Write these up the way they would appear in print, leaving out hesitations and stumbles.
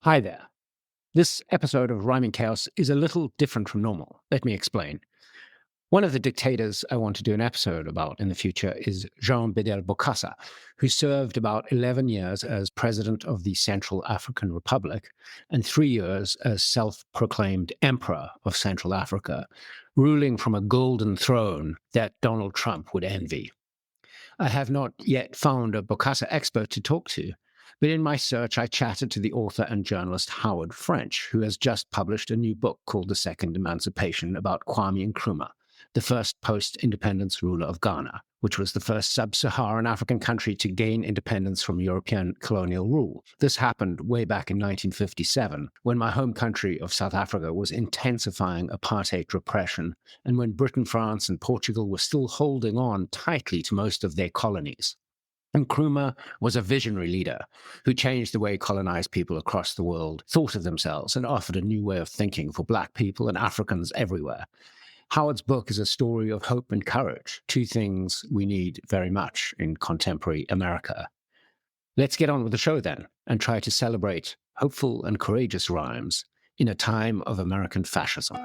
Hi there. This episode of Rhyming Chaos is a little different from normal. Let me explain. One of the dictators I want to do an episode about in the future is Jean Bedel Bokassa, who served about 11 years as president of the Central African Republic and 3 years as self-proclaimed emperor of Central Africa, ruling from a golden throne that Donald Trump would envy. I have not yet found a Bokassa expert to talk to, but in my search, I chatted to the author and journalist Howard French, who has just published a new book called The Second Emancipation about Kwame Nkrumah, the first post-independence ruler of Ghana, which was the first sub-Saharan African country to gain independence from European colonial rule. This happened way back in 1957, when my home country of South Africa was intensifying apartheid repression, and when Britain, France, and Portugal were still holding on tightly to most of their colonies. Nkrumah was a visionary leader who changed the way colonized people across the world thought of themselves and offered a new way of thinking for Black people and Africans everywhere. Howard's book is a story of hope and courage, two things we need very much in contemporary America. Let's get on with the show then and try to celebrate hopeful and courageous rhymes in a time of American fascism.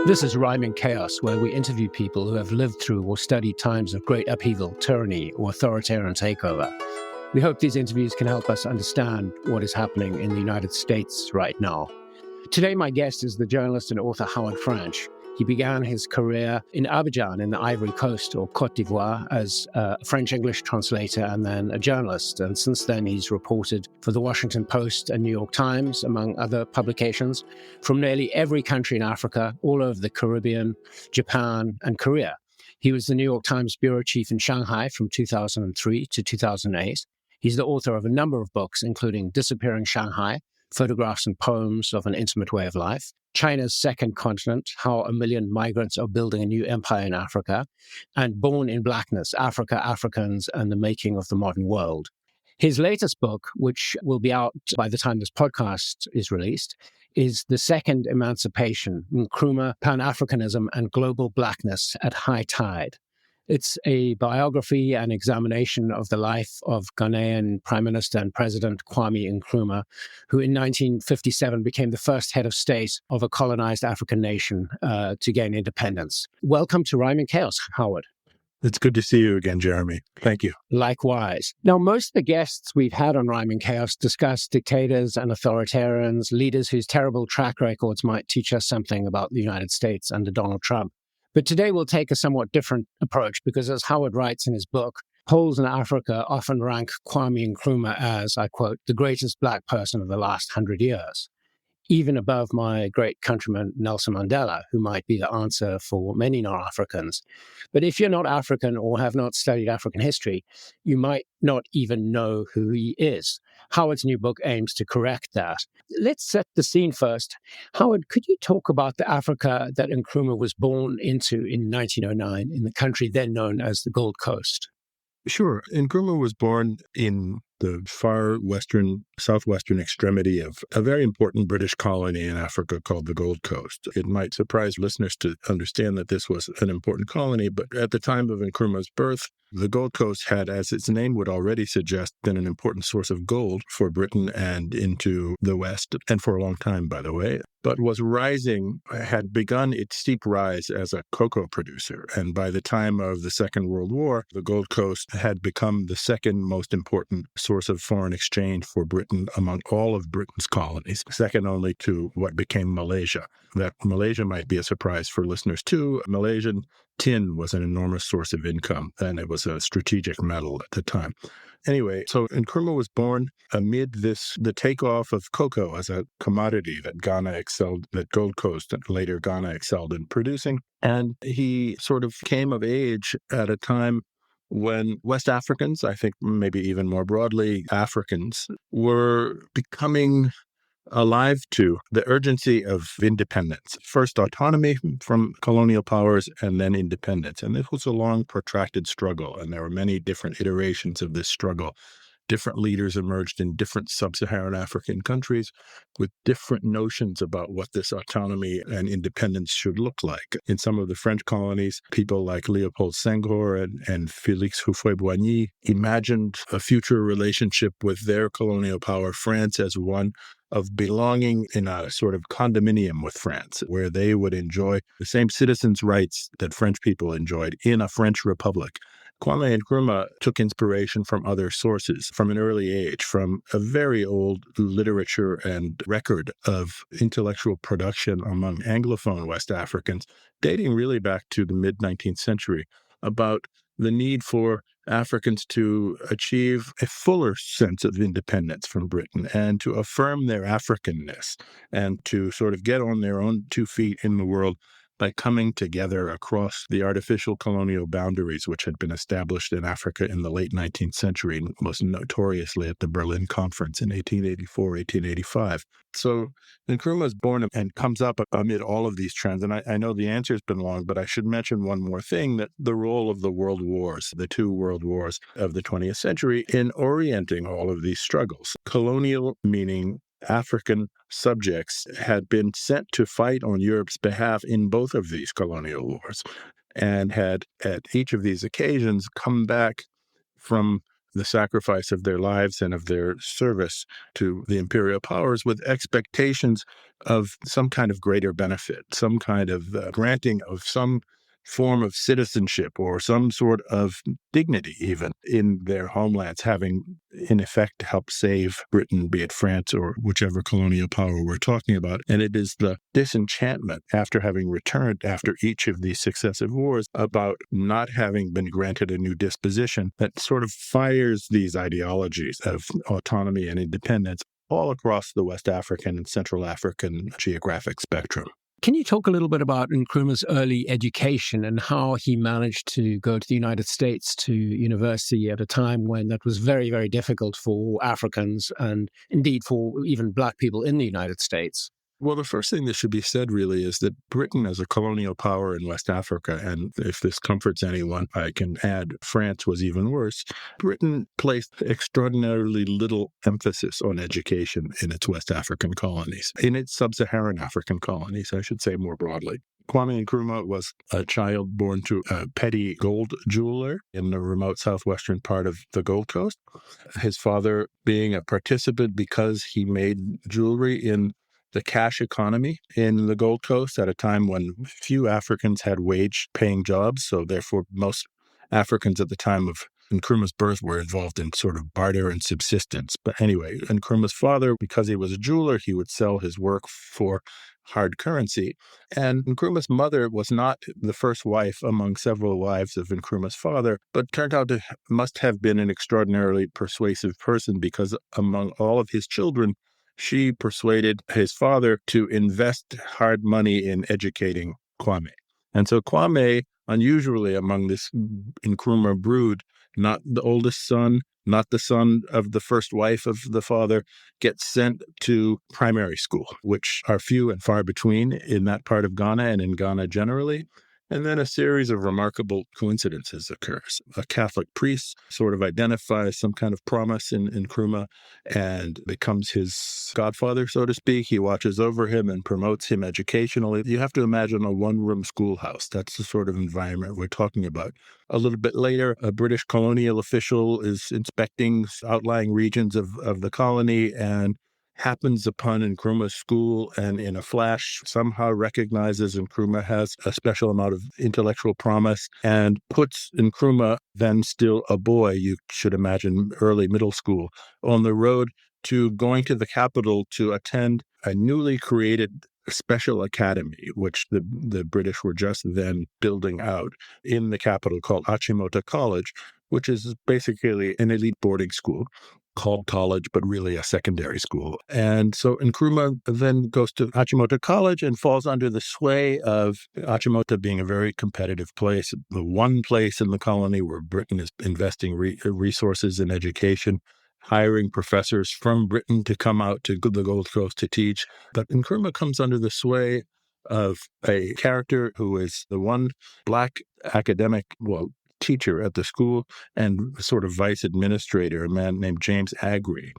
This is Rhyming Chaos, where we interview people who have lived through or studied times of great upheaval, tyranny, or authoritarian takeover. We hope these interviews can help us understand what is happening in the United States right now. Today, my guest is the journalist and author Howard French. He began his career in Abidjan in the Ivory Coast, or Côte d'Ivoire, as a French-English translator and then a journalist. And since then, he's reported for the Washington Post and New York Times, among other publications, from nearly every country in Africa, all over the Caribbean, Japan, and Korea. He was the New York Times bureau chief in Shanghai from 2003 to 2008. He's the author of a number of books, including Disappearing Shanghai, Photographs and Poems of an Intimate Way of Life, China's Second Continent, How a Million Migrants Are Building a New Empire in Africa, and Born in Blackness, Africa, Africans, and the Making of the Modern World. His latest book, which will be out by the time this podcast is released, is The Second Emancipation, Nkrumah, Pan-Africanism, and Global Blackness at High Tide. It's a biography and examination of the life of Ghanaian Prime Minister and President Kwame Nkrumah, who in 1957 became the first head of state of a colonized African nation to gain independence. Welcome to Rhyming Chaos, Howard. It's good to see you again, Jeremy. Thank you. Likewise. Now, most of the guests we've had on Rhyming Chaos discuss dictators and authoritarians, leaders whose terrible track records might teach us something about the United States under Donald Trump. But today we'll take a somewhat different approach because, as Howard writes in his book, polls in Africa often rank Kwame Nkrumah as, I quote, the greatest Black person of the last 100 years, even above my great countryman Nelson Mandela, who might be the answer for many non-Africans. But if you're not African or have not studied African history, you might not even know who he is. Howard's new book aims to correct that. Let's set the scene first. Howard, could you talk about the Africa that Nkrumah was born into in 1909 in the country then known as the Gold Coast? Sure. Nkrumah was born in the far southwestern extremity of a very important British colony in Africa called the Gold Coast. It might surprise listeners to understand that this was an important colony, but at the time of Nkrumah's birth, the Gold Coast had, as its name would already suggest, been an important source of gold for Britain and into the West, and for a long time, by the way, but had begun its steep rise as a cocoa producer. And by the time of the Second World War, the Gold Coast had become the second most important source of foreign exchange for Britain among all of Britain's colonies, second only to what became Malaysia. That Malaysia might be a surprise for listeners too. Malaysian tin was an enormous source of income, and it was a strategic metal at the time. Anyway, so Nkrumah was born amid the takeoff of cocoa as a commodity that Gold Coast and later Ghana excelled in producing. And he sort of came of age at a time when West Africans, I think maybe even more broadly Africans, were becoming alive to the urgency of independence. First autonomy from colonial powers and then independence. And this was a long, protracted struggle, and there were many different iterations of this struggle. different leaders emerged in different sub-Saharan African countries with different notions about what this autonomy and independence should look like. In some of the French colonies, people like Léopold Senghor and Félix Houphouët-Boigny imagined a future relationship with their colonial power, France, as one of belonging in a sort of condominium with France, where they would enjoy the same citizens' rights that French people enjoyed in a French republic. Kwame Nkrumah took inspiration from other sources from an early age, from a very old literature and record of intellectual production among Anglophone West Africans, dating really back to the mid-19th century, about the need for Africans to achieve a fuller sense of independence from Britain and to affirm their Africanness and to sort of get on their own 2 feet in the world by coming together across the artificial colonial boundaries which had been established in Africa in the late 19th century, most notoriously at the Berlin Conference in 1884, 1885. So Nkrumah is born and comes up amid all of these trends. And I know the answer has been long, but I should mention one more thing, that the role of the world wars, the 2 world wars of the 20th century, in orienting all of these struggles. Colonial meaning African subjects had been sent to fight on Europe's behalf in both of these colonial wars and had at each of these occasions come back from the sacrifice of their lives and of their service to the imperial powers with expectations of some kind of greater benefit, some kind of granting of some form of citizenship or some sort of dignity even in their homelands, having in effect helped save Britain, be it France or whichever colonial power we're talking about. And it is the disenchantment after having returned after each of these successive wars about not having been granted a new disposition that sort of fires these ideologies of autonomy and independence all across the West African and Central African geographic spectrum. Can you talk a little bit about Nkrumah's early education and how he managed to go to the United States to university at a time when that was very, very difficult for Africans and indeed for even Black people in the United States? Well, the first thing that should be said really is that Britain as a colonial power in West Africa, and if this comforts anyone, I can add France was even worse, Britain placed extraordinarily little emphasis on education in its West African colonies, in its sub-Saharan African colonies, I should say more broadly. Kwame Nkrumah was a child born to a petty gold jeweler in the remote southwestern part of the Gold Coast. His father being a participant because he made jewelry in the cash economy in the Gold Coast at a time when few Africans had wage-paying jobs, so therefore most Africans at the time of Nkrumah's birth were involved in sort of barter and subsistence. But anyway, Nkrumah's father, because he was a jeweler, he would sell his work for hard currency. And Nkrumah's mother was not the first wife among several wives of Nkrumah's father, but turned out to must have been an extraordinarily persuasive person because among all of his children, she persuaded his father to invest hard money in educating Kwame. And so Kwame, unusually among this Nkrumah brood, not the oldest son, not the son of the first wife of the father, gets sent to primary school, which are few and far between in that part of Ghana and in Ghana generally. And then a series of remarkable coincidences occurs. A Catholic priest sort of identifies some kind of promise in Nkrumah and becomes his godfather, so to speak. He watches over him and promotes him educationally. You have to imagine a one-room schoolhouse. That's the sort of environment we're talking about. A little bit later, a British colonial official is inspecting outlying regions of the colony and happens upon Nkrumah's school and in a flash somehow recognizes Nkrumah has a special amount of intellectual promise and puts Nkrumah, then still a boy, you should imagine early middle school, on the road to going to the capital to attend a newly created special academy, which the British were just then building out in the capital called Achimota College, which is basically an elite boarding school called college, but really a secondary school. And so Nkrumah then goes to Achimota College and falls under the sway of Achimota being a very competitive place, the one place in the colony where Britain is investing resources in education, hiring professors from Britain to come out to the Gold Coast to teach. But Nkrumah comes under the sway of a character who is the one Black academic, well, teacher at the school and sort of vice administrator, a man named James Aggrey.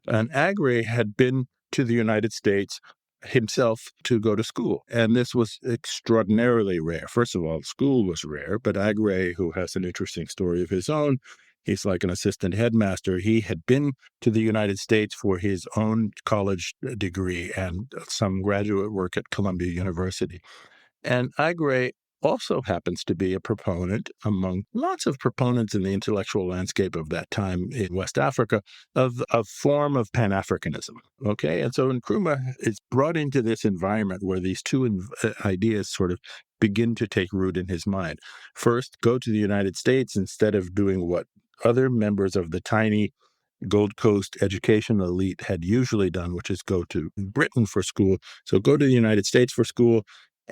And Aggrey had been to the United States himself to go to school. And this was extraordinarily rare. First of all, school was rare, but Aggrey, who has an interesting story of his own, he's like an assistant headmaster. He had been to the United States for his own college degree and some graduate work at Columbia University. And Aggrey also happens to be a proponent, among lots of proponents in the intellectual landscape of that time in West Africa, of a form of Pan-Africanism. Okay, and so Nkrumah is brought into this environment where these two ideas sort of begin to take root in his mind. First, go to the United States instead of doing what other members of the tiny Gold Coast education elite had usually done, which is go to Britain for school. So go to the United States for school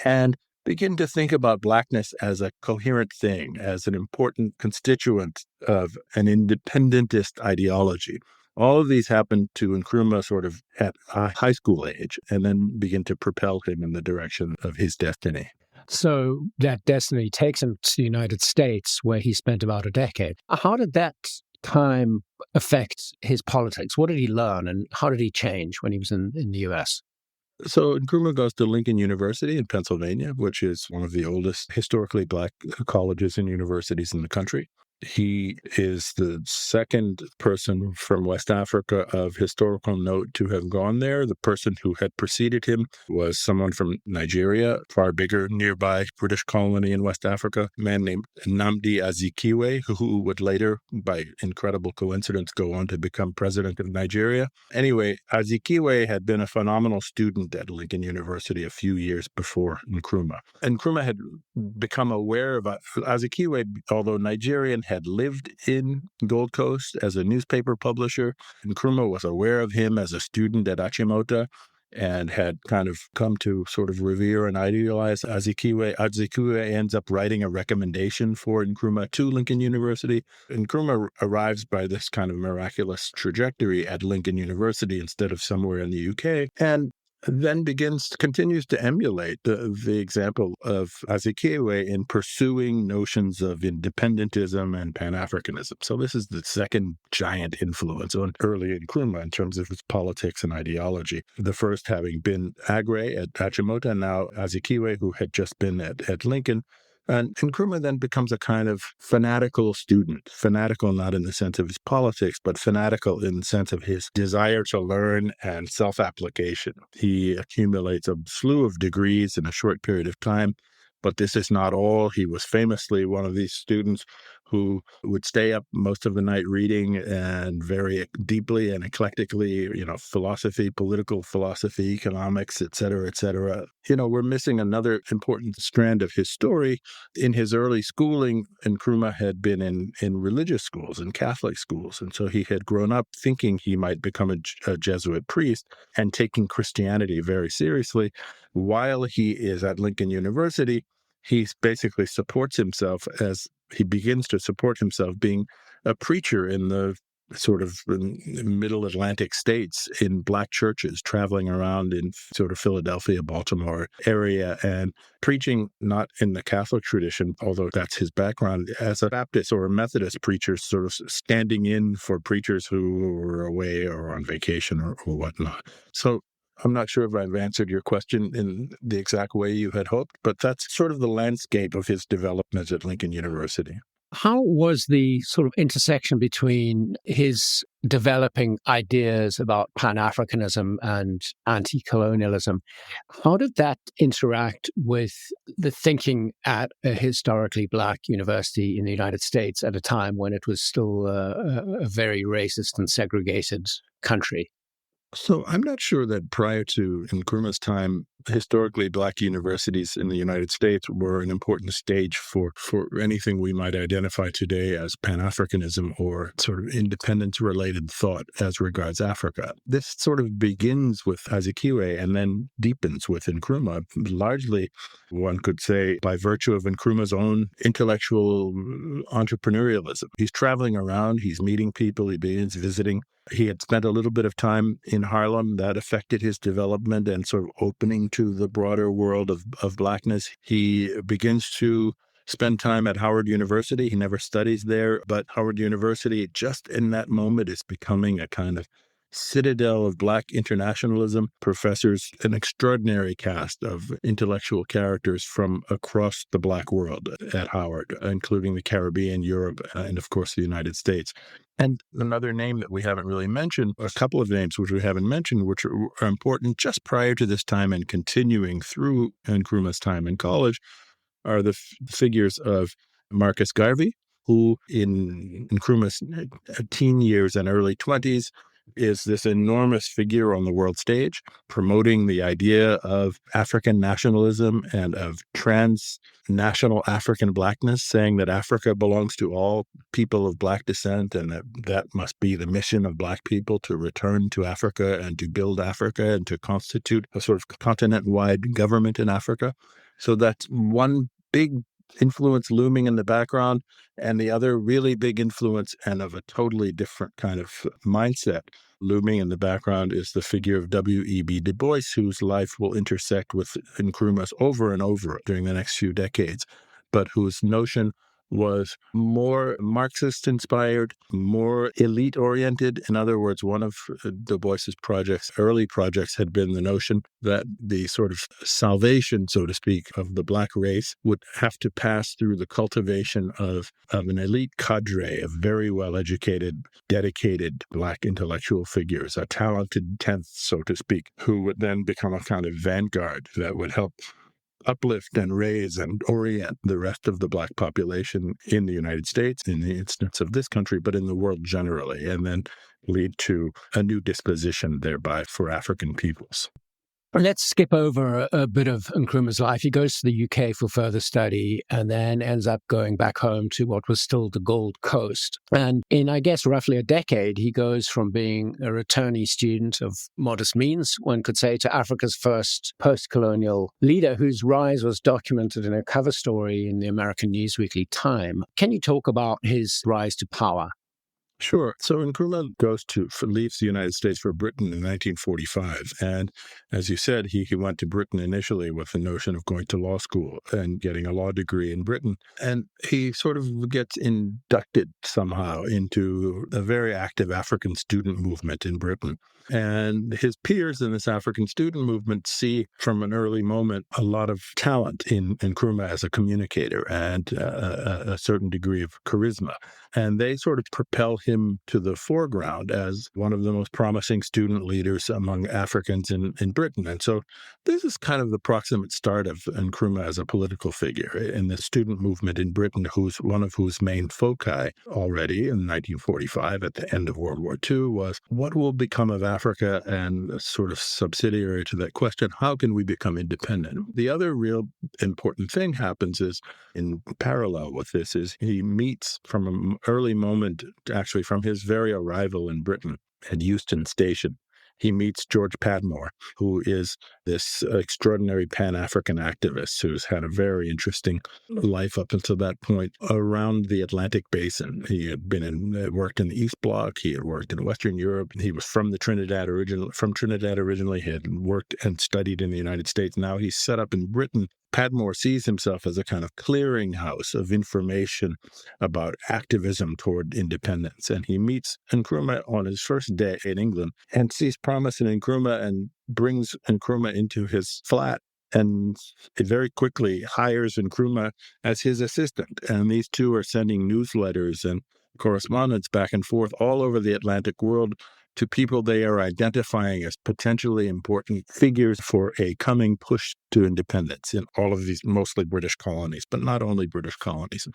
and begin to think about Blackness as a coherent thing, as an important constituent of an independentist ideology. All of these happen to Nkrumah sort of at a high school age and then begin to propel him in the direction of his destiny. So that destiny takes him to the United States, where he spent about a decade. How did that time affect his politics? What did he learn, and how did he change when he was in the US? So Nkrumah goes to Lincoln University in Pennsylvania, which is one of the oldest historically Black colleges and universities in the country. He is the second person from West Africa of historical note to have gone there. The person who had preceded him was someone from Nigeria, far bigger nearby British colony in West Africa, a man named Nnamdi Azikiwe, who would later, by incredible coincidence, go on to become president of Nigeria. Anyway, Azikiwe had been a phenomenal student at Lincoln University a few years before Nkrumah. Nkrumah had become aware of Azikiwe, although Nigerian, had lived in Gold Coast as a newspaper publisher. Nkrumah was aware of him as a student at Achimota and had kind of come to sort of revere and idealize Azikiwe. Azikiwe ends up writing a recommendation for Nkrumah to Lincoln University. Nkrumah arrives by this kind of miraculous trajectory at Lincoln University instead of somewhere in the UK, and then continues to emulate the example of Azikiwe in pursuing notions of independentism and Pan-Africanism. So this is the second giant influence on early Nkrumah in terms of his politics and ideology. The first having been Aggrey at Achimota, and now Azikiwe, who had just been at Lincoln. And Nkrumah then becomes a kind of fanatical student, fanatical not in the sense of his politics, but fanatical in the sense of his desire to learn and self-application. He accumulates a slew of degrees in a short period of time, but this is not all. He was famously one of these students who would stay up most of the night reading and very deeply and eclectically, philosophy, political philosophy, economics, et cetera, et cetera. We're missing another important strand of his story. In his early schooling, Nkrumah had been in religious schools, in Catholic schools. And so he had grown up thinking he might become a Jesuit priest and taking Christianity very seriously. While he is at Lincoln University, he basically supports himself as he begins to support himself being a preacher in the sort of middle Atlantic states in Black churches, traveling around in sort of Philadelphia, Baltimore area, and preaching not in the Catholic tradition, although that's his background, as a Baptist or a Methodist preacher, sort of standing in for preachers who were away or on vacation or whatnot. So I'm not sure if I've answered your question in the exact way you had hoped, but that's sort of the landscape of his development at Lincoln University. How was the sort of intersection between his developing ideas about Pan-Africanism and anti-colonialism? How did that interact with the thinking at a historically Black university in the United States at a time when it was still a very racist and segregated country? So I'm not sure that prior to Nkrumah's time, historically Black universities in the United States were an important stage for anything we might identify today as Pan-Africanism or sort of independence-related thought as regards Africa. This sort of begins with Azikiwe and then deepens with Nkrumah, largely, one could say, by virtue of Nkrumah's own intellectual entrepreneurialism. He's traveling around, he's meeting people, he begins visiting. He had spent a little bit of time in Harlem that affected his development and sort of opening to the broader world of Blackness. He begins to spend time at Howard University. He never studies there, but Howard University, just in that moment, is becoming a kind of citadel of Black internationalism. Professors, an extraordinary cast of intellectual characters from across the Black world at Howard, including the Caribbean, Europe, and of course the United States. And another name that we haven't really mentioned, a couple of names which we haven't mentioned, which are important just prior to this time and continuing through Nkrumah's time in college, are the figures of Marcus Garvey, who in Nkrumah's teen years and early 20s is this enormous figure on the world stage, promoting the idea of African nationalism and of transnational African Blackness, saying that Africa belongs to all people of Black descent and that must be the mission of Black people to return to Africa and to build Africa and to constitute a sort of continent-wide government in Africa. So that's one big influence looming in the background, and the other really big influence and of a totally different kind of mindset looming in the background is the figure of W.E.B. Du Bois, whose life will intersect with Nkrumah's over and over during the next few decades, but whose notion was more Marxist-inspired, more elite-oriented. In other words, one of Du Bois's early projects, had been the notion that the sort of salvation, so to speak, of the Black race would have to pass through the cultivation of an elite cadre of very well-educated, dedicated Black intellectual figures, a talented tenth, so to speak, who would then become a kind of vanguard that would help uplift and raise and orient the rest of the Black population in the United States, in the instance of this country, but in the world generally, and then lead to a new disposition thereby for African peoples. Let's skip over a bit of Nkrumah's life. He goes to the UK for further study and then ends up going back home to what was still the Gold Coast. And in, I guess, roughly a decade, he goes from being a returnee student of modest means, one could say, to Africa's first post-colonial leader whose rise was documented in a cover story in the American Newsweekly Time. Can you talk about his rise to power? Sure. So Nkrumah leaves the United States for Britain in 1945. And as you said, he went to Britain initially with the notion of going to law school and getting a law degree in Britain. And he sort of gets inducted somehow into a very active African student movement in Britain. And his peers in this African student movement see from an early moment a lot of talent in Nkrumah as a communicator and a certain degree of charisma. And they sort of propel him to the foreground as one of the most promising student leaders among Africans in Britain. And so this is kind of the proximate start of Nkrumah as a political figure in the student movement in Britain, one of whose main foci already in 1945 at the end of World War II was what will become of Africa, and a sort of subsidiary to that question, how can we become independent? The other real important thing happens is, in parallel with this, is he meets from an early moment, actually from his very arrival in Britain at Euston Station, he meets George Padmore, who is this extraordinary Pan-African activist who's had a very interesting life up until that point around the Atlantic Basin. He had worked in the East Bloc, he had worked in Western Europe, he was from Trinidad originally, he had worked and studied in the United States. Now he's set up in Britain. Padmore sees himself as a kind of clearinghouse of information about activism toward independence. And he meets Nkrumah on his first day in England and sees promise in Nkrumah and brings Nkrumah into his flat and very quickly hires Nkrumah as his assistant. And these two are sending newsletters and correspondence back and forth all over the Atlantic world to people they are identifying as potentially important figures for a coming push to independence in all of these mostly British colonies, but not only British colonies.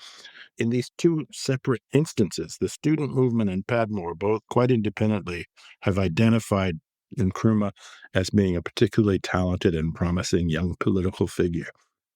In these two separate instances, the student movement and Padmore both quite independently have identified Nkrumah as being a particularly talented and promising young political figure.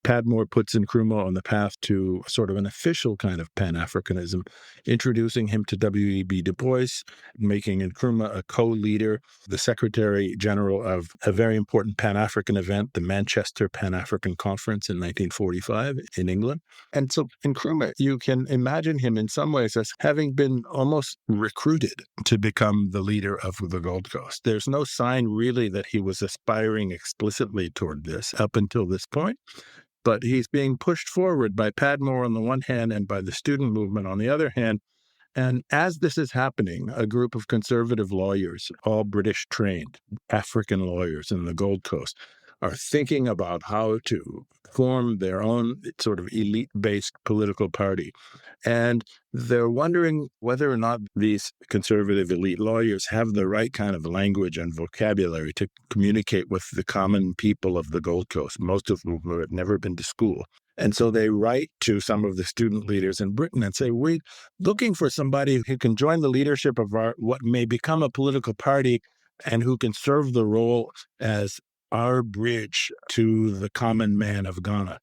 Padmore puts Nkrumah on the path to sort of an official kind of Pan-Africanism, introducing him to W.E.B. Du Bois, making Nkrumah a co-leader, the Secretary General of a very important Pan-African event, the Manchester Pan-African Conference in 1945 in England. And so Nkrumah, you can imagine him in some ways as having been almost recruited to become the leader of the Gold Coast. There's no sign really that he was aspiring explicitly toward this up until this point. but he's being pushed forward by Padmore on the one hand and by the student movement on the other hand. And as this is happening, a group of conservative lawyers, all British trained, African lawyers in the Gold Coast, are thinking about how to form their own sort of elite-based political party. And they're wondering whether or not these conservative elite lawyers have the right kind of language and vocabulary to communicate with the common people of the Gold Coast, most of whom have never been to school. And so they write to some of the student leaders in Britain and say, we're looking for somebody who can join the leadership of our what may become a political party and who can serve the role as our bridge to the common man of Ghana.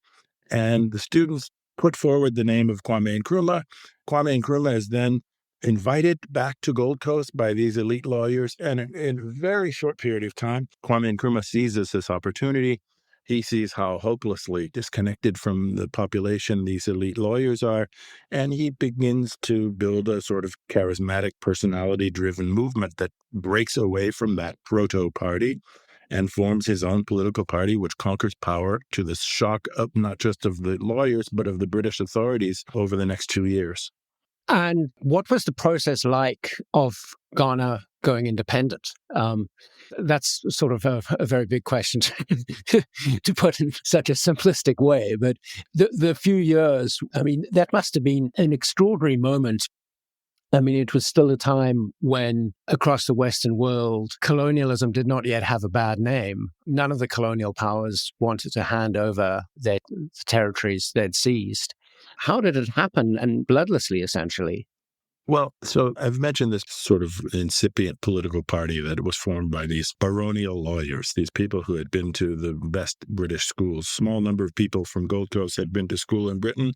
And the students put forward the name of Kwame Nkrumah. Kwame Nkrumah is then invited back to Gold Coast by these elite lawyers. And in a very short period of time, Kwame Nkrumah seizes this opportunity. He sees how hopelessly disconnected from the population these elite lawyers are, and he begins to build a sort of charismatic, personality-driven movement that breaks away from that proto-party and forms his own political party, which conquers power to the shock of not just of the lawyers, but of the British authorities over the next 2 years. And what was the process like of Ghana going independent? That's sort of a very big question to put in such a simplistic way. But the few years, I mean, that must have been an extraordinary moment. I mean, it was still a time when across the Western world, colonialism did not yet have a bad name. None of the colonial powers wanted to hand over the territories they'd seized. How did it happen? And bloodlessly, essentially. Well, so I've mentioned this sort of incipient political party that was formed by these baronial lawyers, these people who had been to the best British schools. Small number of people from Gold Coast had been to school in Britain,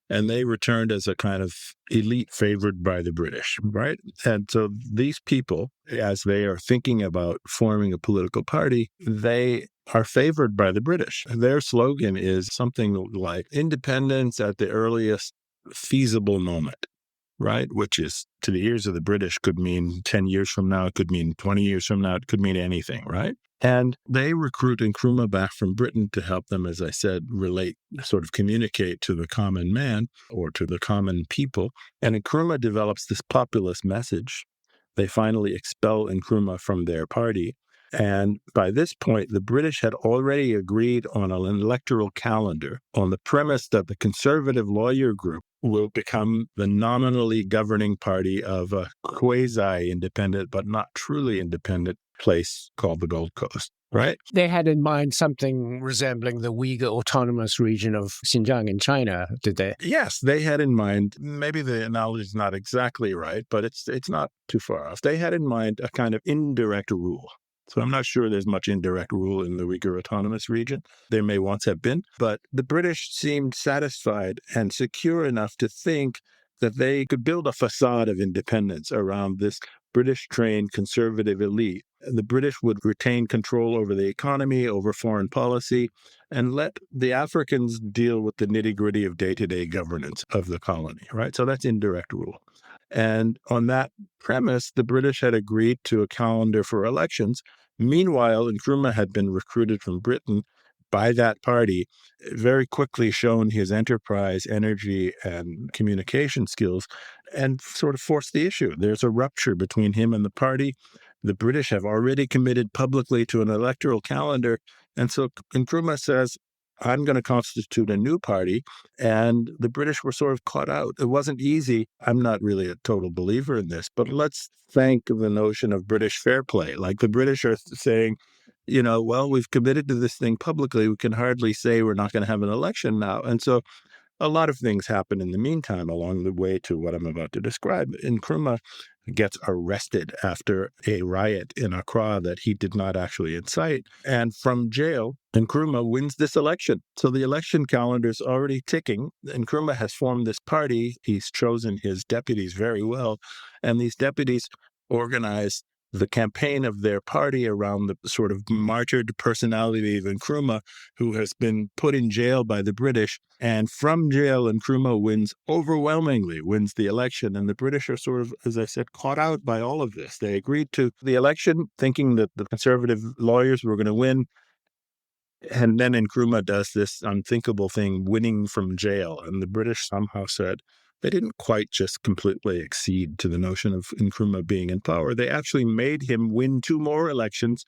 and they returned as a kind of elite favored by the British, right? And so these people, as they are thinking about forming a political party, they are favored by the British. Their slogan is something like independence at the earliest feasible moment, right? Which is, to the ears of the British, could mean 10 years from now, it could mean 20 years from now, it could mean anything, right? And they recruit Nkrumah back from Britain to help them, as I said, relate, sort of communicate to the common man or to the common people. And Nkrumah develops this populist message. They finally expel Nkrumah from their party. And by this point, the British had already agreed on an electoral calendar on the premise that the conservative lawyer group will become the nominally governing party of a quasi-independent, but not truly independent place called the Gold Coast, right? They had in mind something resembling the Uyghur autonomous region of Xinjiang in China, did they? Yes, they had in mind, maybe the analogy is not exactly right, but it's not too far off. They had in mind a kind of indirect rule. So I'm not sure there's much indirect rule in the Uyghur Autonomous Region. There may once have been, but the British seemed satisfied and secure enough to think that they could build a facade of independence around this British-trained conservative elite. The British would retain control over the economy, over foreign policy, and let the Africans deal with the nitty-gritty of day-to-day governance of the colony, right? So that's indirect rule. And on that premise, the British had agreed to a calendar for elections. Meanwhile, Nkrumah had been recruited from Britain by that party, very quickly shown his enterprise, energy, and communication skills, and sort of forced the issue. There's a rupture between him and the party. The British have already committed publicly to an electoral calendar. And so Nkrumah says, I'm going to constitute a new party. And the British were sort of caught out. It wasn't easy. I'm not really a total believer in this, but let's thank the notion of British fair play. Like the British are saying, well, we've committed to this thing publicly. We can hardly say we're not going to have an election now. And so a lot of things happen in the meantime along the way to what I'm about to describe. Nkrumah gets arrested after a riot in Accra that he did not actually incite. And from jail, Nkrumah wins this election. So the election calendar is already ticking. Nkrumah has formed this party. He's chosen his deputies very well. And these deputies organize the campaign of their party around the sort of martyred personality of Nkrumah, who has been put in jail by the British. And from jail, Nkrumah overwhelmingly wins the election. And the British are sort of, as I said, caught out by all of this. They agreed to the election thinking that the conservative lawyers were going to win. And then Nkrumah does this unthinkable thing, winning from jail. And the British somehow said they didn't quite just completely accede to the notion of Nkrumah being in power. They actually made him win 2 more elections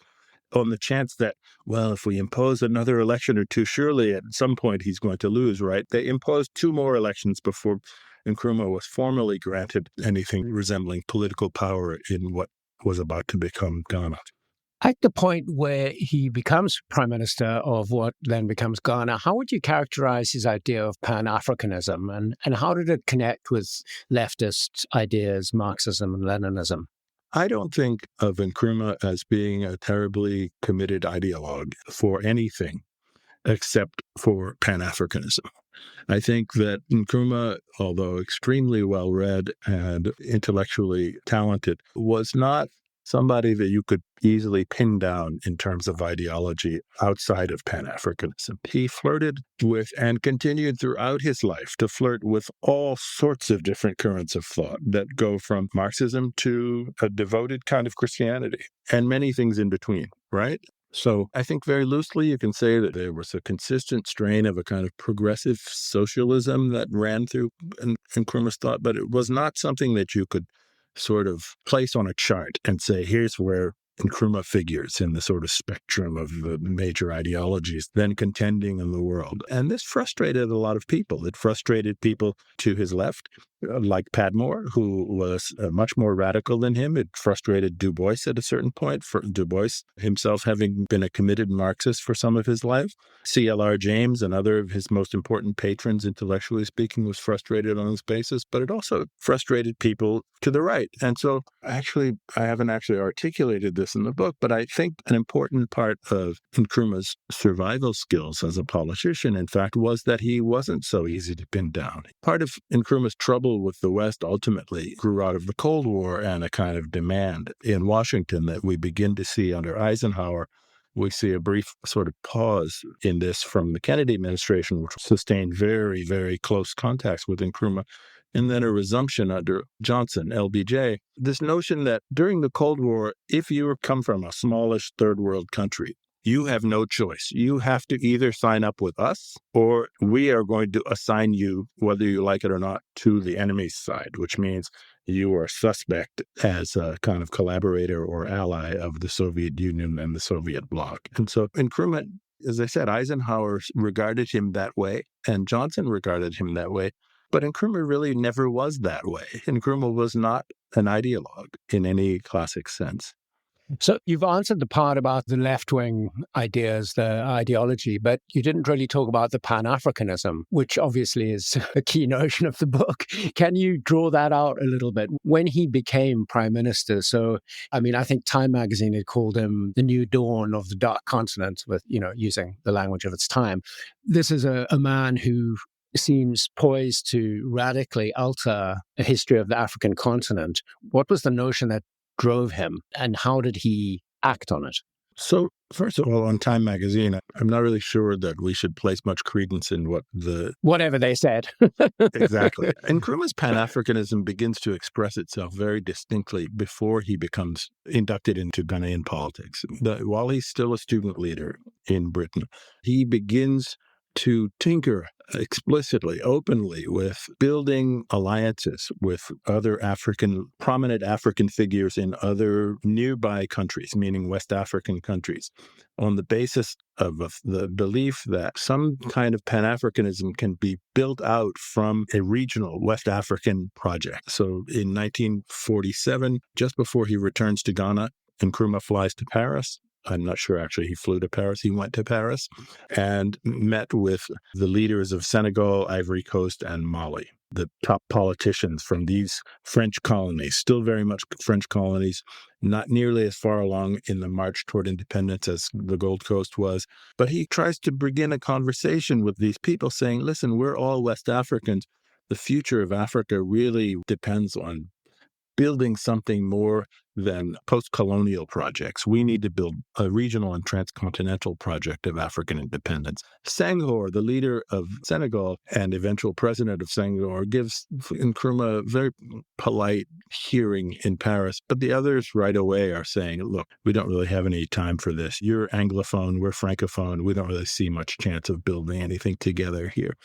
on the chance that, well, if we impose another election or two, surely at some point he's going to lose, right? They imposed 2 more elections before Nkrumah was formally granted anything resembling political power in what was about to become Ghana. At the point where he becomes prime minister of what then becomes Ghana, how would you characterize his idea of Pan-Africanism, and how did it connect with leftist ideas, Marxism and Leninism? I don't think of Nkrumah as being a terribly committed ideologue for anything except for Pan-Africanism. I think that Nkrumah, although extremely well-read and intellectually talented, was not somebody that you could easily pin down in terms of ideology outside of Pan-Africanism. He flirted with and continued throughout his life to flirt with all sorts of different currents of thought that go from Marxism to a devoted kind of Christianity and many things in between, right? So I think very loosely you can say that there was a consistent strain of a kind of progressive socialism that ran through Nkrumah's thought, but it was not something that you could sort of place on a chart and say, here's where Nkrumah figures in the sort of spectrum of the major ideologies then contending in the world. And this frustrated a lot of people. It frustrated people to his left, like Padmore, who was much more radical than him. It frustrated Du Bois at a certain point, for Du Bois himself having been a committed Marxist for some of his life. C.L.R. James, another of his most important patrons, intellectually speaking, was frustrated on this basis, but it also frustrated people to the right. And so actually, I haven't actually articulated this in the book, but I think an important part of Nkrumah's survival skills as a politician, in fact, was that he wasn't so easy to pin down. Part of Nkrumah's trouble with the West ultimately grew out of the Cold War and a kind of demand in Washington that we begin to see under Eisenhower. We see a brief sort of pause in this from the Kennedy administration, which sustained very, very close contacts with Nkrumah, and then a resumption under Johnson, LBJ. This notion that during the Cold War, if you come from a smallish third world country, you have no choice. You have to either sign up with us or we are going to assign you, whether you like it or not, to the enemy's side, which means you are suspect as a kind of collaborator or ally of the Soviet Union and the Soviet bloc. And so Nkrumah, as I said, Eisenhower regarded him that way and Johnson regarded him that way. But Nkrumah really never was that way. Nkrumah was not an ideologue in any classic sense. So you've answered the part about the left-wing ideas, the ideology, but you didn't really talk about the Pan-Africanism, which obviously is a key notion of the book. Can you draw that out a little bit? When he became prime minister, so, I mean, I think Time magazine had called him the new dawn of the dark continent with, using the language of its time. This is a man who seems poised to radically alter the history of the African continent. What was the notion that drove him, and how did he act on it? So, first of all, on Time magazine, I'm not really sure that we should place much credence in whatever they said. Exactly. Nkrumah's Pan-Africanism begins to express itself very distinctly before he becomes inducted into Ghanaian politics. While he's still a student leader in Britain, he begins to tinker explicitly, openly with building alliances with other prominent African figures in other nearby countries, meaning West African countries, on the basis of the belief that some kind of Pan-Africanism can be built out from a regional West African project. So in 1947, just before he returns to Ghana, Nkrumah flies to Paris. I'm not sure actually he flew to Paris. He went to Paris and met with the leaders of Senegal, Ivory Coast, and Mali, the top politicians from these French colonies, still very much French colonies, not nearly as far along in the march toward independence as the Gold Coast was. But he tries to begin a conversation with these people saying, listen, we're all West Africans. The future of Africa really depends on building something more than post-colonial projects. We need to build a regional and transcontinental project of African independence. Senghor, the leader of Senegal and eventual president of Senghor, gives Nkrumah a very polite hearing in Paris, but the others right away are saying, look, we don't really have any time for this. You're Anglophone, we're Francophone. We don't really see much chance of building anything together here.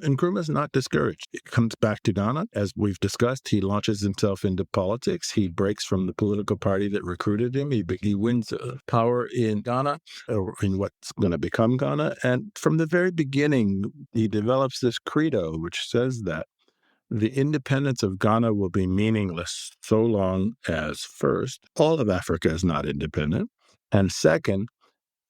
Nkrumah is not discouraged. He comes back to Ghana. As we've discussed, he launches himself into politics. He breaks from the political party that recruited him. He wins power in Ghana, or in what's going to become Ghana. And from the very beginning, he develops this credo, which says that the independence of Ghana will be meaningless so long as, first, all of Africa is not independent, and second,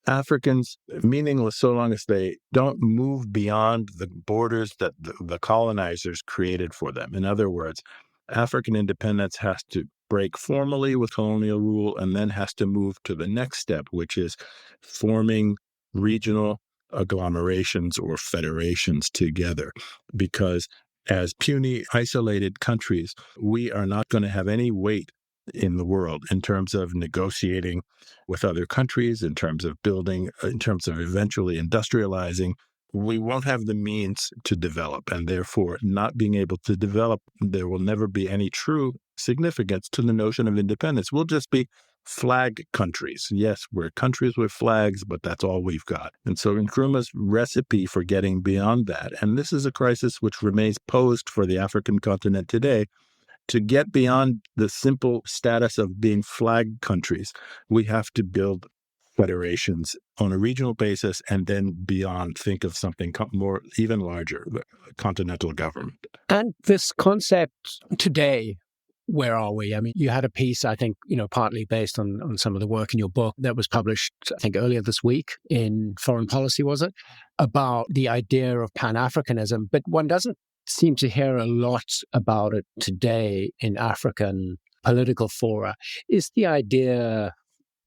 Africans meaningless so long as they don't move beyond the borders that the colonizers created for them. In other words, African independence has to break formally with colonial rule and then has to move to the next step, which is forming regional agglomerations or federations together. Because as puny, isolated countries, we are not going to have any weight in the world in terms of negotiating with other countries, in terms of building, in terms of eventually industrializing. We won't have the means to develop, and therefore, not being able to develop, there will never be any true significance to the notion of independence. We'll just be flag countries. Yes, we're countries with flags, but that's all we've got. And so Nkrumah's recipe for getting beyond that, and this is a crisis which remains posed for the African continent today, to get beyond the simple status of being flag countries, we have to build federations on a regional basis and then beyond think of something more, even larger, the continental government. And this concept today, where are we? I mean, you had a piece, I think, partly based on some of the work in your book that was published, I think, earlier this week in Foreign Policy, was it? About the idea of Pan-Africanism, but one doesn't seem to hear a lot about it today in African political fora. Is the idea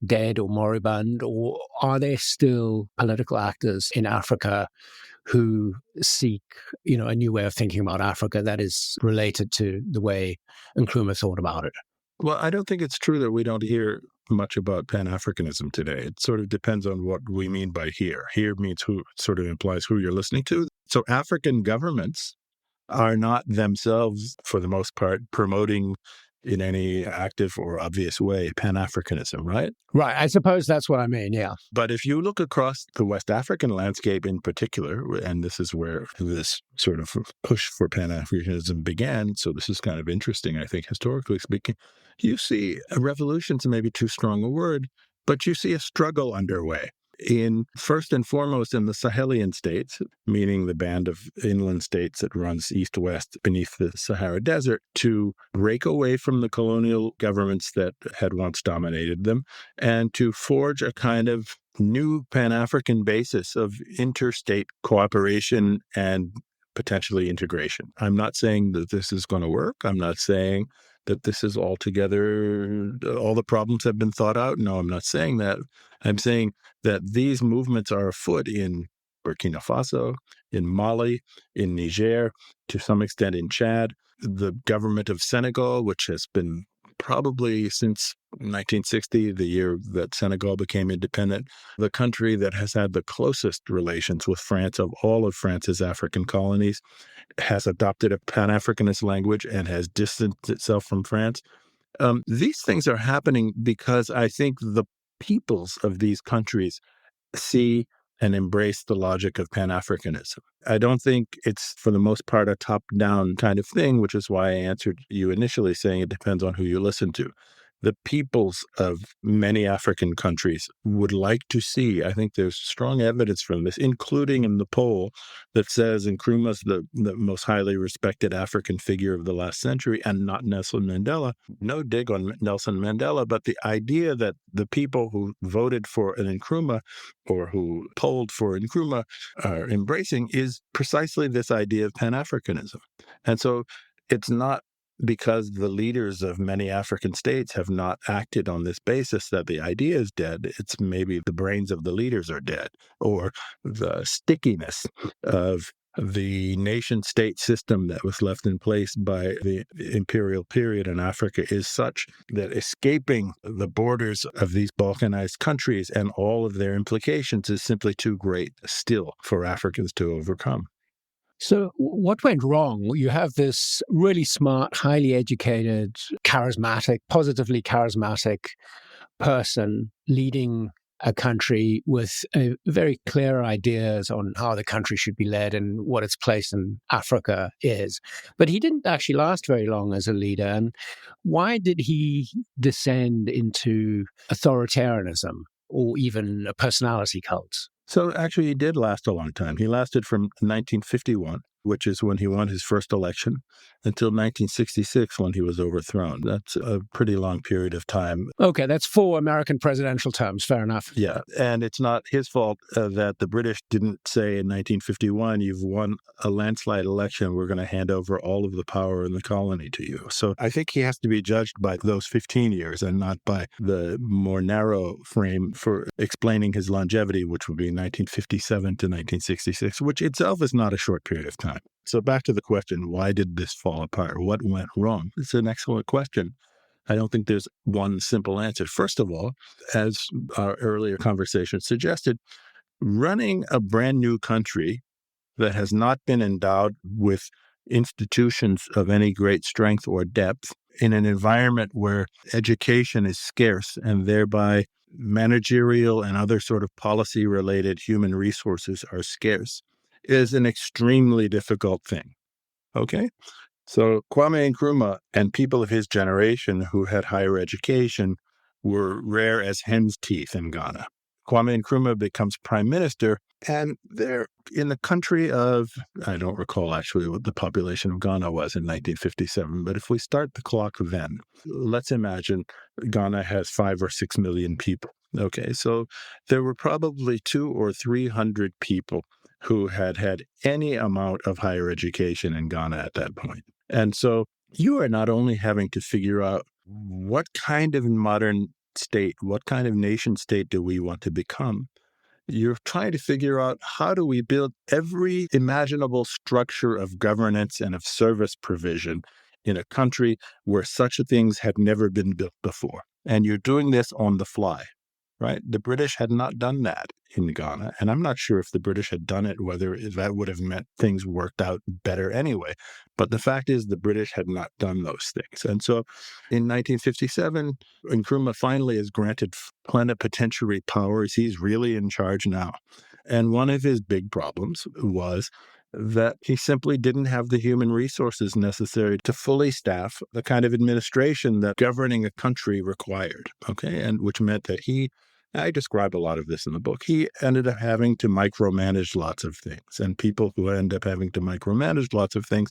dead or moribund, or are there still political actors in Africa who seek, a new way of thinking about Africa that is related to the way Nkrumah thought about it? Well, I don't think it's true that we don't hear much about Pan-Africanism today. It sort of depends on what we mean by here. Here means who, sort of implies who you're listening to. So African governments are not themselves, for the most part, promoting in any active or obvious way Pan-Africanism, right? Right. I suppose that's what I mean, yeah. But if you look across the West African landscape in particular, and this is where this sort of push for Pan-Africanism began, so this is kind of interesting, I think, historically speaking, you see a revolution's maybe too strong a word, but you see a struggle underway. First and foremost in the Sahelian states, meaning the band of inland states that runs east-west beneath the Sahara Desert, to break away from the colonial governments that had once dominated them and to forge a kind of new Pan-African basis of interstate cooperation and potentially integration. I'm not saying that this is going to work. I'm not saying that this is altogether, all the problems have been thought out. No, I'm not saying that. I'm saying that these movements are afoot in Burkina Faso, in Mali, in Niger, to some extent in Chad. The government of Senegal, which has been probably since 1960, the year that Senegal became independent, the country that has had the closest relations with France of all of France's African colonies, has adopted a Pan-Africanist language and has distanced itself from France. These things are happening because I think the peoples of these countries see and embrace the logic of Pan-Africanism. I don't think it's, for the most part, a top-down kind of thing, which is why I answered you initially saying it depends on who you listen to. The peoples of many African countries would like to see, I think there's strong evidence from this, including in the poll that says Nkrumah's the most highly respected African figure of the last century and not Nelson Mandela. No dig on Nelson Mandela, but the idea that the people who voted for an Nkrumah or who polled for Nkrumah are embracing is precisely this idea of Pan-Africanism. And so it's not because the leaders of many African states have not acted on this basis that the idea is dead. It's maybe the brains of the leaders are dead, or the stickiness of the nation-state system that was left in place by the imperial period in Africa is such that escaping the borders of these Balkanized countries and all of their implications is simply too great still for Africans to overcome. So, what went wrong? You have this really smart, highly educated, charismatic, positively charismatic person leading a country with very clear ideas on how the country should be led and what its place in Africa is. But he didn't actually last very long as a leader. And why did he descend into authoritarianism or even a personality cult? So actually, he did last a long time. He lasted from 1951, which is when he won his first election, until 1966 when he was overthrown. That's a pretty long period of time. Okay, that's 4 American presidential terms. Fair enough. Yeah, and it's not his fault that the British didn't say in 1951, you've won a landslide election, we're going to hand over all of the power in the colony to you. So I think he has to be judged by those 15 years and not by the more narrow frame for explaining his longevity, which would be 1957 to 1966, which itself is not a short period of time. So back to the question, why did this fall apart? What went wrong? It's an excellent question. I don't think there's one simple answer. First of all, as our earlier conversation suggested, running a brand new country that has not been endowed with institutions of any great strength or depth in an environment where education is scarce and thereby managerial and other sort of policy-related human resources are scarce is an extremely difficult thing. Okay? So Kwame Nkrumah and people of his generation who had higher education were rare as hen's teeth in Ghana. Kwame Nkrumah becomes prime minister, and they're in the country of, I don't recall actually what the population of Ghana was in 1957, but if we start the clock then, let's imagine Ghana has 5 or 6 million people. Okay, so there were probably 200 or 300 people who had had any amount of higher education in Ghana at that point. And so you are not only having to figure out what kind of modern state, what kind of nation state do we want to become? You're trying to figure out how do we build every imaginable structure of governance and of service provision in a country where such things had never been built before. And you're doing this on the fly. Right? The British had not done that in Ghana. And I'm not sure if the British had done it, whether that would have meant things worked out better anyway. But the fact is the British had not done those things. And so in 1957, Nkrumah finally is granted plenipotentiary powers. He's really in charge now. And one of his big problems was that he simply didn't have the human resources necessary to fully staff the kind of administration that governing a country required, okay? And which meant that I describe a lot of this in the book, he ended up having to micromanage lots of things. And people who end up having to micromanage lots of things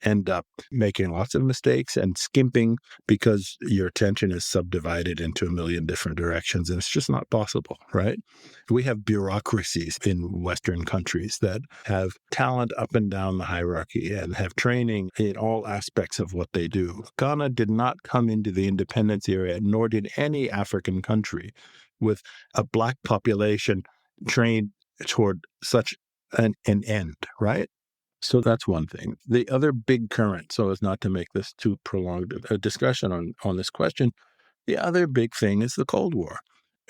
end up making lots of mistakes and skimping because your attention is subdivided into a million different directions. And it's just not possible, right? We have bureaucracies in Western countries that have talent up and down the hierarchy and have training in all aspects of what they do. Ghana did not come into the independence era, nor did any African country with a Black population trained toward such an end, right? So that's one thing. The other big current, so as not to make this too prolonged a discussion on this question, the other big thing is the Cold War.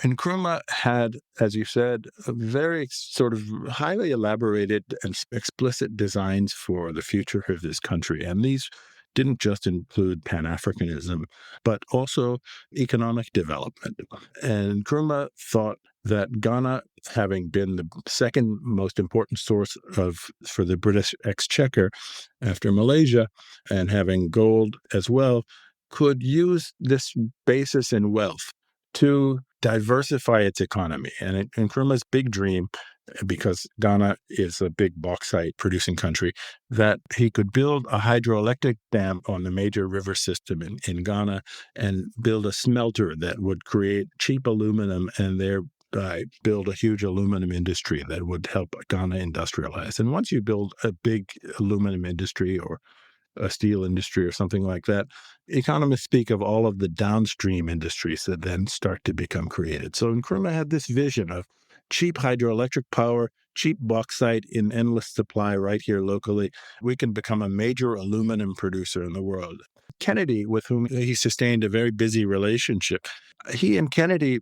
Nkrumah had, as you said, a very sort of highly elaborated and explicit designs for the future of this country. And these didn't just include Pan-Africanism, but also economic development. And Nkrumah thought that Ghana, having been the second most important source for the British exchequer after Malaysia, and having gold as well, could use this basis in wealth to diversify its economy. And Nkrumah's big dream, because Ghana is a big bauxite producing country, that he could build a hydroelectric dam on the major river system in Ghana and build a smelter that would create cheap aluminum and build a huge aluminum industry that would help Ghana industrialize. And once you build a big aluminum industry or a steel industry or something like that, economists speak of all of the downstream industries that then start to become created. So Nkrumah had this vision of cheap hydroelectric power cheap bauxite in endless supply right here locally. We can become a major aluminum producer in the world. Kennedy, with whom he sustained a very busy relationship, he and Kennedy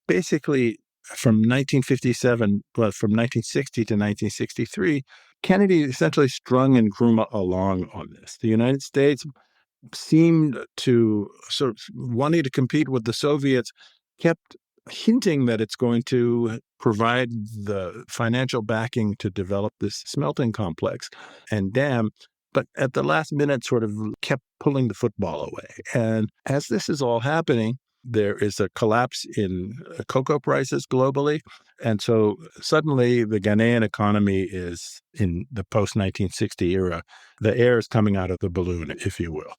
basically from 1957, well, from 1960 to 1963, Kennedy essentially strung Nkrumah along on this. The United States seemed to sort of wanting to compete with the Soviets, kept hinting that it's going to provide the financial backing to develop this smelting complex and dam, but at the last minute sort of kept pulling the football away. And as this is all happening, there is a collapse in cocoa prices globally. And so suddenly the Ghanaian economy is in the post-1960 era. The air is coming out of the balloon, if you will.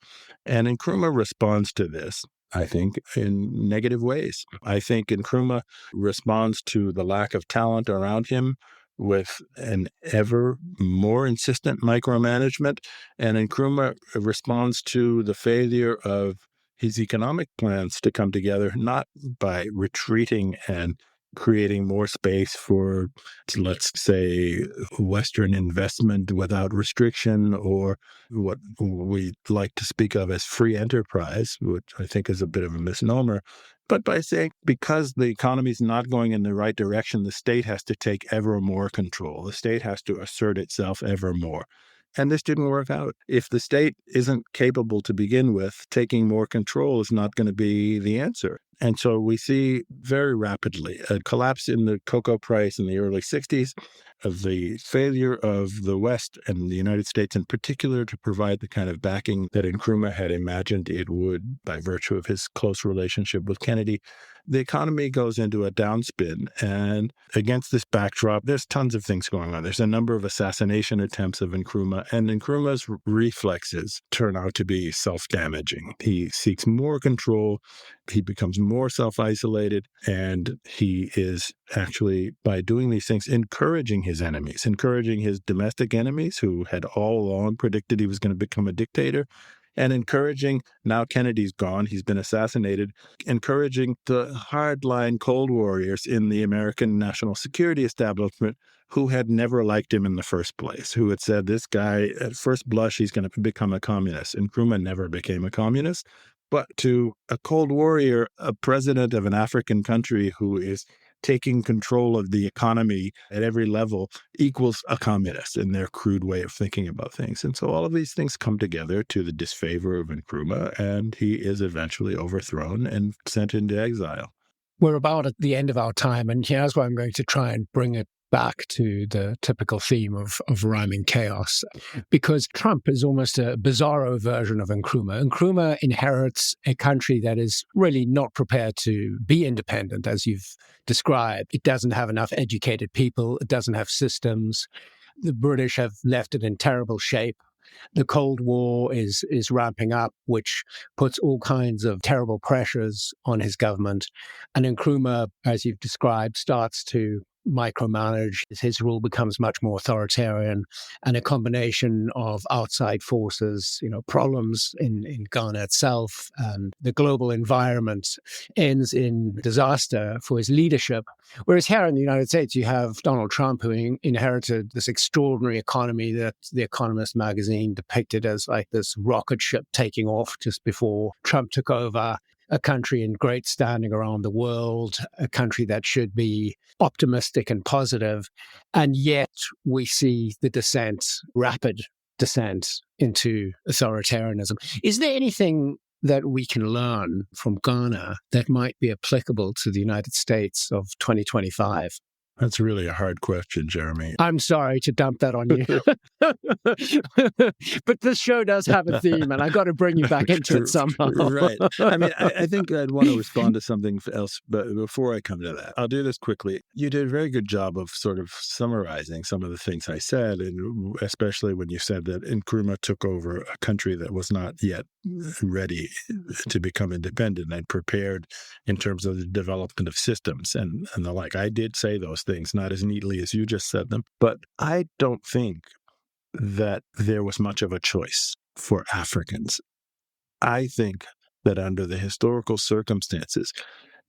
And Nkrumah responds to this, I think, in negative ways. I think Nkrumah responds to the lack of talent around him with an ever more insistent micromanagement. And Nkrumah responds to the failure of his economic plans to come together, not by retreating and creating more space for, let's say, Western investment without restriction, or what we like to speak of as free enterprise, which I think is a bit of a misnomer, but by saying because the economy is not going in the right direction, the state has to take ever more control. The state has to assert itself ever more. And this didn't work out. If the state isn't capable to begin with, taking more control is not going to be the answer. And so we see very rapidly a collapse in the cocoa price in the early 60s, of the failure of the West and the United States in particular to provide the kind of backing that Nkrumah had imagined it would by virtue of his close relationship with Kennedy. The economy goes into a downspin. And against this backdrop, there's tons of things going on. There's a number of assassination attempts of Nkrumah, and Nkrumah's reflexes turn out to be self-damaging. He seeks more control. He becomes more self-isolated, and he is actually, by doing these things, encouraging his enemies, encouraging his domestic enemies who had all along predicted he was going to become a dictator, and encouraging, now Kennedy's gone, he's been assassinated, encouraging the hardline Cold Warriors in the American national security establishment who had never liked him in the first place, who had said, this guy, at first blush, he's going to become a communist. And Nkrumah never became a communist. But to a Cold Warrior, a president of an African country who is taking control of the economy at every level equals a communist in their crude way of thinking about things. And so all of these things come together to the disfavor of Nkrumah, and he is eventually overthrown and sent into exile. We're about at the end of our time, and here's why I'm going to try and bring it back to the typical theme of rhyming chaos, because Trump is almost a bizarro version of Nkrumah. Nkrumah inherits a country that is really not prepared to be independent, as you've described. It doesn't have enough educated people. It doesn't have systems. The British have left it in terrible shape. The Cold War is ramping up, which puts all kinds of terrible pressures on his government. And Nkrumah, as you've described, starts to micromanage. His rule becomes much more authoritarian, and a combination of outside forces, problems in Ghana itself, and the global environment ends in disaster for his leadership. Whereas here in the United States, you have Donald Trump, who inherited this extraordinary economy that The Economist magazine depicted as like this rocket ship taking off just before Trump took over. A country in great standing around the world, a country that should be optimistic and positive. And yet we see the rapid descent into authoritarianism. Is there anything that we can learn from Ghana that might be applicable to the United States of 2025? That's really a hard question, Jeremy. I'm sorry to dump that on you. But this show does have a theme, and I got to bring you back into it somehow. Right. I mean, I think I'd want to respond to something else, but before I come to that, I'll do this quickly. You did a very good job of sort of summarizing some of the things I said, and especially when you said that Nkrumah took over a country that was not yet ready to become independent and prepared in terms of the development of systems and the like. I did say those things, not as neatly as you just said them, but I don't think that there was much of a choice for Africans. I think that under the historical circumstances,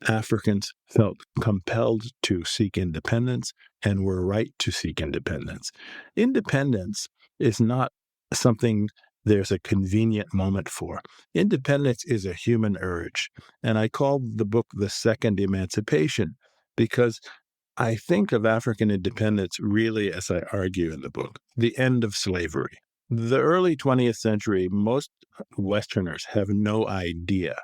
Africans felt compelled to seek independence and were right to seek independence. Independence is not something there's a convenient moment for. Independence is a human urge. And I called the book The Second Emancipation because I think of African independence really, as I argue in the book, the end of slavery. The early 20th century, most Westerners have no idea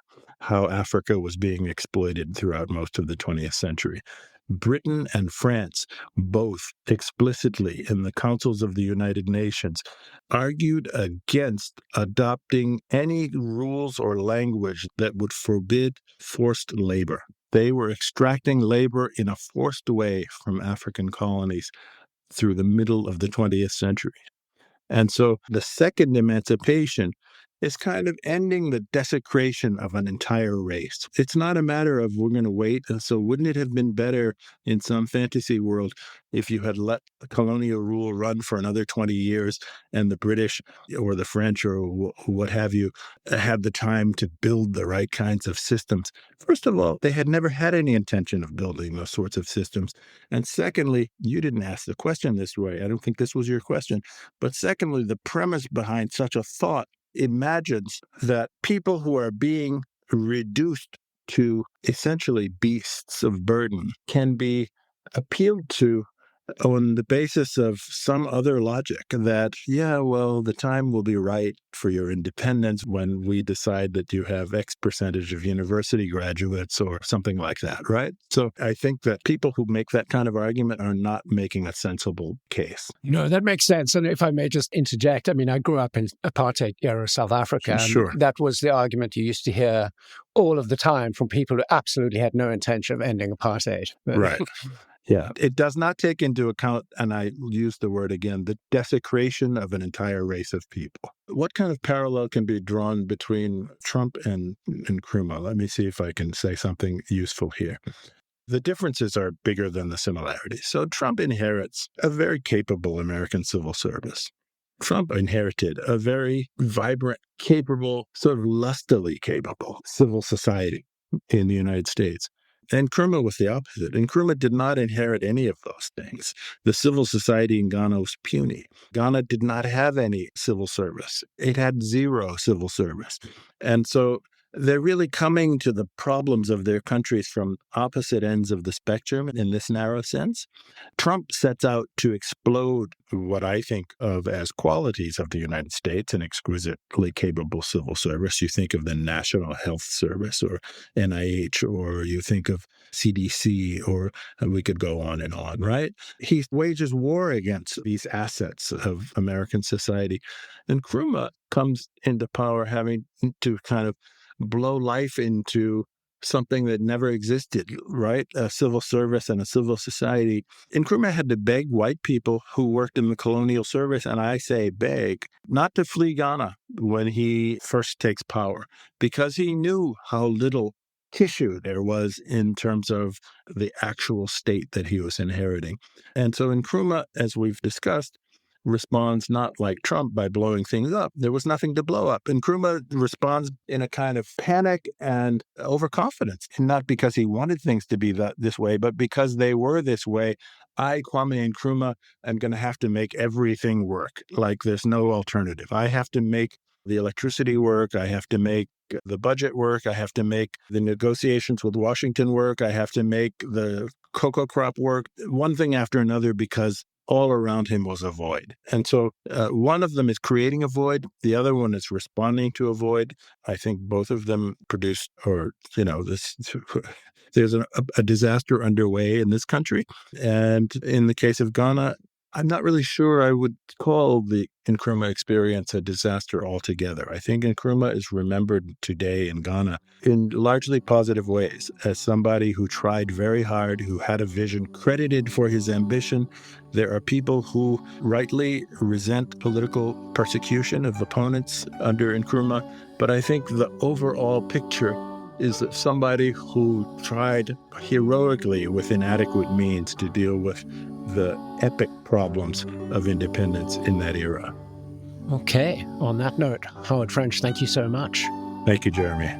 how Africa was being exploited throughout most of the 20th century. Britain and France, both explicitly in the councils of the United Nations, argued against adopting any rules or language that would forbid forced labor. They were extracting labor in a forced way from African colonies through the middle of the 20th century. And so the second emancipation is kind of ending the desecration of an entire race. It's not a matter of we're going to wait. And so wouldn't it have been better in some fantasy world if you had let the colonial rule run for another 20 years and the British or the French or what have you had the time to build the right kinds of systems? First of all, they had never had any intention of building those sorts of systems. And secondly, you didn't ask the question this way. I don't think this was your question. But secondly, the premise behind such a thought imagines that people who are being reduced to essentially beasts of burden can be appealed to on the basis of some other logic that, yeah, well, the time will be right for your independence when we decide that you have X percentage of university graduates or something like that, right? So I think that people who make that kind of argument are not making a sensible case. No, that makes sense. And if I may just interject, I mean, I grew up in apartheid-era South Africa. Sure. And that was the argument you used to hear all of the time from people who absolutely had no intention of ending apartheid. Right. Yeah. It does not take into account, and I use the word again, the desecration of an entire race of people. What kind of parallel can be drawn between Trump and Nkrumah? Let me see if I can say something useful here. The differences are bigger than the similarities. So Trump inherits a very capable American civil service. Trump inherited a very vibrant, capable, sort of lustily capable civil society in the United States. And Nkrumah was the opposite. Nkrumah did not inherit any of those things. The civil society in Ghana was puny. Ghana did not have any civil service. It had zero civil service. And so they're really coming to the problems of their countries from opposite ends of the spectrum in this narrow sense. Trump sets out to explode what I think of as qualities of the United States, an exquisitely capable civil service. You think of the National Health Service or NIH, or you think of CDC, or we could go on and on, right? He wages war against these assets of American society. And Nkrumah comes into power having to kind of blow life into something that never existed, right? A civil service and a civil society. Nkrumah had to beg white people who worked in the colonial service, and I say beg, not to flee Ghana when he first takes power, because he knew how little tissue there was in terms of the actual state that he was inheriting. And so Nkrumah, as we've discussed, responds not like Trump by blowing things up. There was nothing to blow up. And Nkrumah responds in a kind of panic and overconfidence, and not because he wanted things to be this way, but because they were this way. I, Kwame Nkrumah, am going to have to make everything work. Like there's no alternative. I have to make the electricity work. I have to make the budget work. I have to make the negotiations with Washington work. I have to make the cocoa crop work, one thing after another, because all around him was a void. And so one of them is creating a void. The other one is responding to a void. I think both of them produced, there's a disaster underway in this country. And in the case of Ghana, I'm not really sure I would call the Nkrumah experience a disaster altogether. I think Nkrumah is remembered today in Ghana in largely positive ways as somebody who tried very hard, who had a vision, credited for his ambition. There are people who rightly resent political persecution of opponents under Nkrumah, but I think the overall picture is somebody who tried heroically with inadequate means to deal with the epic problems of independence in that era. Okay. On that note, Howard French, thank you so much. Thank you, Jeremy.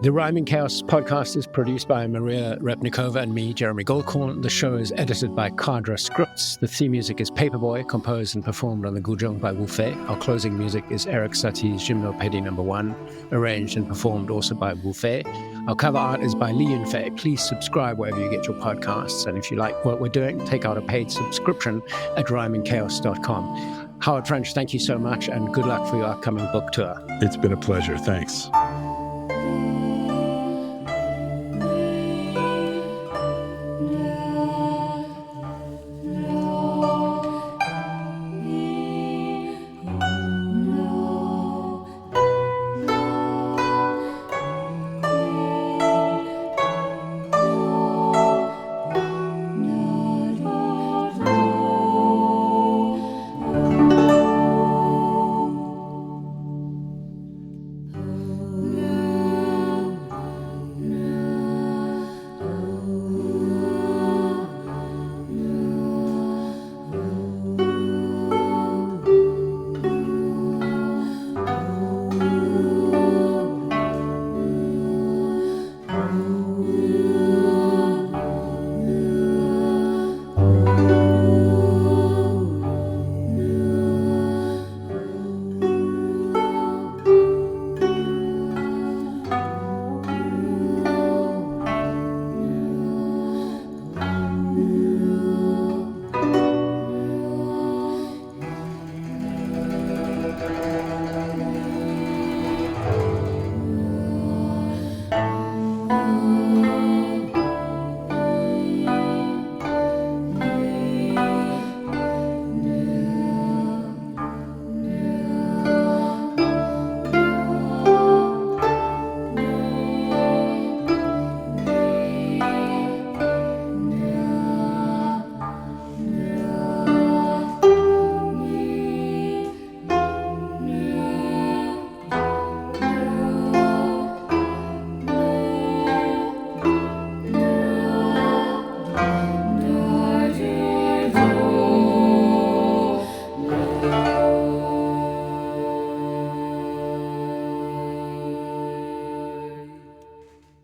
The Rhyming Chaos podcast is produced by Maria Repnikova and me, Jeremy Goldkorn. The show is edited by Kadra Scripts. The theme music is Paperboy, composed and performed on the guzheng by Wu Fei. Our closing music is Eric Satie's Gymno Pedi No. 1, arranged and performed also by Wu Fei. Our cover art is by Li Yunfei. Please subscribe wherever you get your podcasts. And if you like what we're doing, take out a paid subscription at rhymingchaos.com. Howard French, thank you so much, and good luck for your upcoming book tour. It's been a pleasure. Thanks.